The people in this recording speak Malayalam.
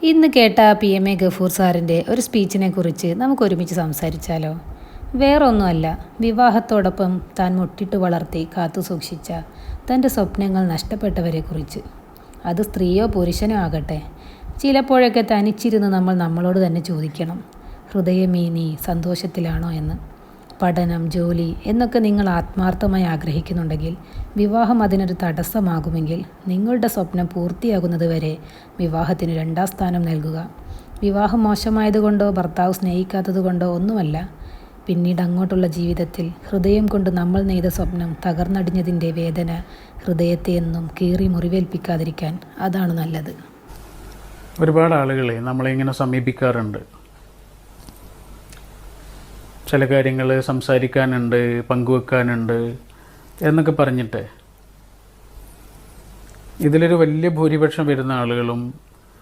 ഇന്ന് കേട്ട PMA ഗഫൂർ സാറിൻ്റെ ഒരു സ്പീച്ചിനെ കുറിച്ച് നമുക്ക് ഒരുമിച്ച് സംസാരിച്ചാലോ? വേറൊന്നുമല്ല, വിവാഹത്തോടൊപ്പം താൻ മുട്ടിട്ട് വളർത്തി കാത്തു സൂക്ഷിച്ച തൻ്റെ സ്വപ്നങ്ങൾ നഷ്ടപ്പെട്ടവരെക്കുറിച്ച്. അത് സ്ത്രീയോ പുരുഷനോ ആകട്ടെ, ചിലപ്പോഴൊക്കെ തനിച്ചിരുന്ന് നമ്മൾ നമ്മളോട് തന്നെ ചോദിക്കണം, ഹൃദയമേ നീ സന്തോഷത്തിലാണോ എന്ന്. പഠനം, ജോലി എന്നൊക്കെ നിങ്ങൾ ആത്മാർത്ഥമായി ആഗ്രഹിക്കുന്നുണ്ടെങ്കിൽ വിവാഹം അതിനൊരു തടസ്സമാകുമെങ്കിൽ നിങ്ങളുടെ സ്വപ്നം പൂർത്തിയാകുന്നത് വരെ വിവാഹത്തിന് 2ാം സ്ഥാനം നൽകുക. വിവാഹം മോശമായതുകൊണ്ടോ ഭർത്താവ് സ്നേഹിക്കാത്തതുകൊണ്ടോ ഒന്നുമല്ല. പിന്നീട് അങ്ങോട്ടുള്ള ജീവിതത്തിൽ ഹൃദയം കൊണ്ട് നമ്മൾ നെയ്ത സ്വപ്നം തകർന്നടിഞ്ഞതിൻ്റെ വേദന ഹൃദയത്തെ എന്നും കീറി മുറിവേൽപ്പിക്കാതിരിക്കാൻ അതാണ് നല്ലത്. ഒരുപാട് ആളുകളെ നമ്മളിങ്ങനെ സമീപിക്കാറുണ്ട്. ചില കാര്യങ്ങൾ സംസാരിക്കാനുണ്ട്, പങ്കുവെക്കാനുണ്ട് എന്നൊക്കെ പറഞ്ഞിട്ട് ഇതിലൊരു വലിയ ഭൂരിപക്ഷം വരുന്ന ആളുകളും